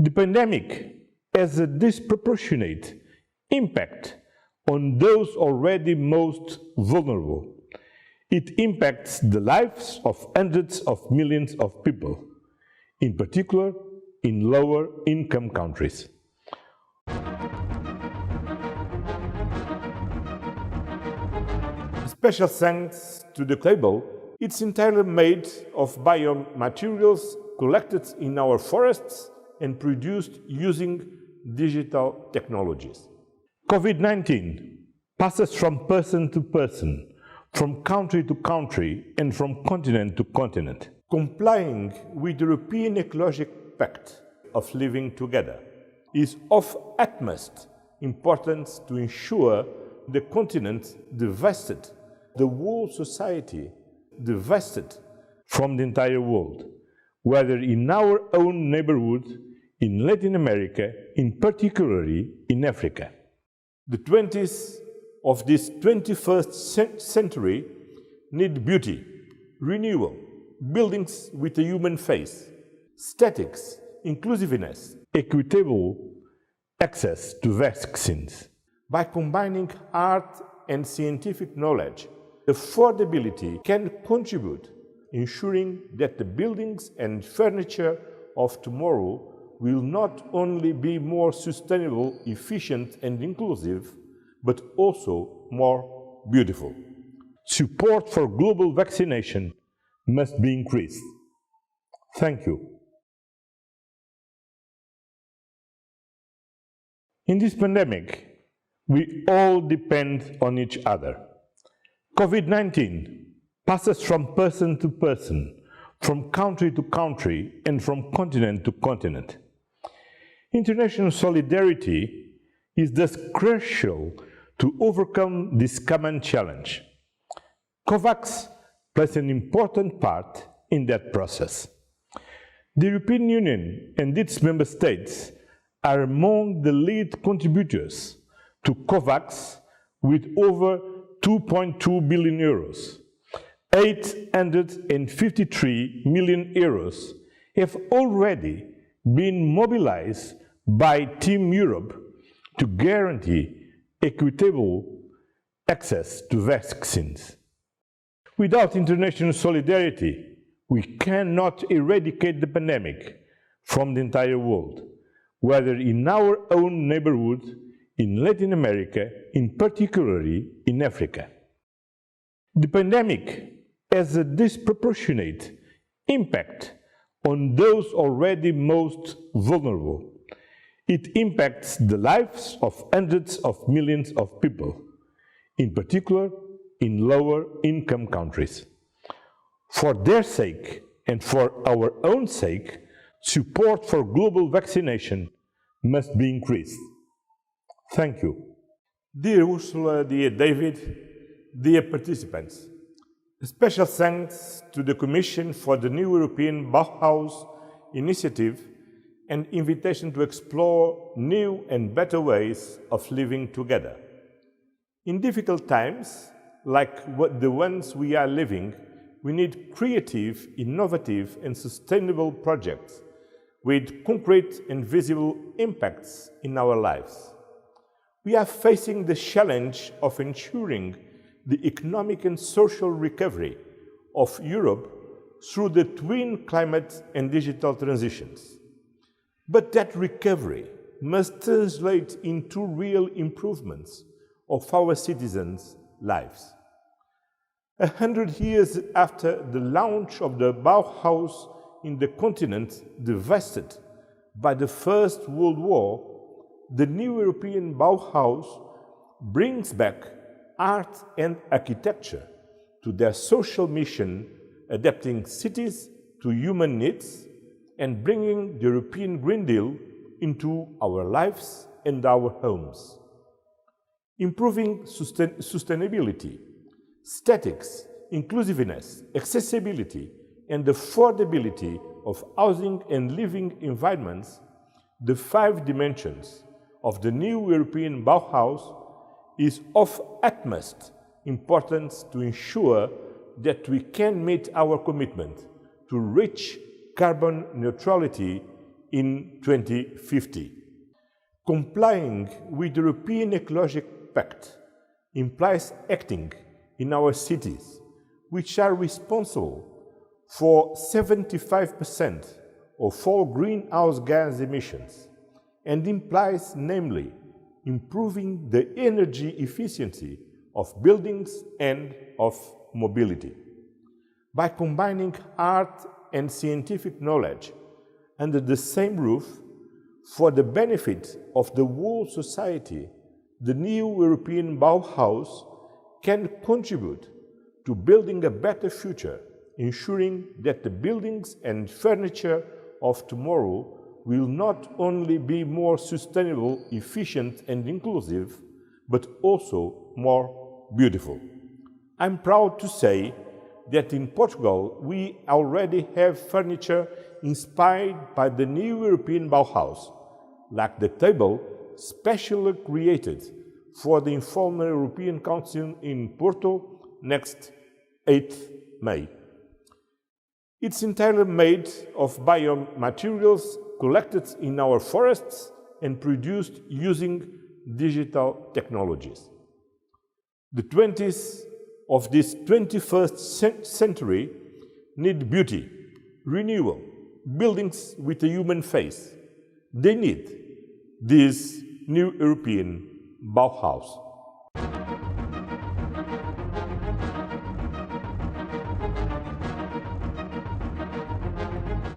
The pandemic has a disproportionate impact on those already most vulnerable. It impacts the lives of hundreds of millions of people, in particular in lower income countries. Special thanks to the table. It's entirely made of biomaterials collected in our forests and produced using digital technologies. COVID-19 passes from person to person, from country to country, and from continent to continent. Complying with the European Ecological Pact of Living Together is of utmost importance to ensure the continent divested, the whole society divested from the entire world, whether in our own neighborhood, in Latin America, in particularly in Africa. The 20s of this 21st century need beauty, renewal, buildings with a human face, aesthetics, inclusiveness, equitable access to vaccines. By combining art and scientific knowledge, affordability can contribute, ensuring that the buildings and furniture of tomorrow will not only be more sustainable, efficient, and inclusive, but also more beautiful. Support for global vaccination must be increased. Thank you. In this pandemic, we all depend on each other. COVID-19 passes from person to person, from country to country, and from continent to continent. International solidarity is thus crucial to overcome this common challenge. COVAX plays an important part in that process. The European Union and its member states are among the lead contributors to COVAX with over 2.2 billion euros. 853 million euros have already been mobilized by Team Europe to guarantee equitable access to vaccines. Without international solidarity, we cannot eradicate the pandemic from the entire world, whether in our own neighborhood, in Latin America, in particularly in Africa. The pandemic has a disproportionate impact on those already most vulnerable. It impacts the lives of hundreds of millions of people, in particular in lower income countries. For their sake and for our own sake, support for global vaccination must be increased. Thank you. Dear Ursula, dear David, dear participants, a special thanks to the Commission for the new European Bauhaus initiative and invitation to explore new and better ways of living together. In difficult times, like the ones we are living, we need creative, innovative, and sustainable projects with concrete and visible impacts in our lives. We are facing the challenge of ensuring the economic and social recovery of Europe through the twin climate and digital transitions. But that recovery must translate into real improvements of our citizens' lives. 100 years after the launch of the Bauhaus in the continent devasted by the First World War, the new European Bauhaus brings back art and architecture to their social mission, adapting cities to human needs and bringing the European Green Deal into our lives and our homes. Improving sustainability, aesthetics, inclusiveness, accessibility, and affordability of housing and living environments, the 5 dimensions of the new European Bauhaus, is of utmost importance to ensure that we can meet our commitment to reach carbon neutrality in 2050. Complying with the European Ecological Pact implies acting in our cities, which are responsible for 75% of all greenhouse gas emissions, and implies, namely, improving the energy efficiency of buildings and of mobility. By combining art and scientific knowledge under the same roof for the benefit of the whole society, the new European Bauhaus can contribute to building a better future, ensuring that the buildings and furniture of tomorrow will not only be more sustainable, efficient and inclusive, but also more beautiful. I'm proud to say that in Portugal we already have furniture inspired by the new European Bauhaus, like the table specially created for the informal European Council in Porto next 8th May. It's entirely made of biomaterials collected in our forests and produced using digital technologies. The 20s of this 21st century need beauty, renewal, buildings with a human face. They need this new European Bauhaus.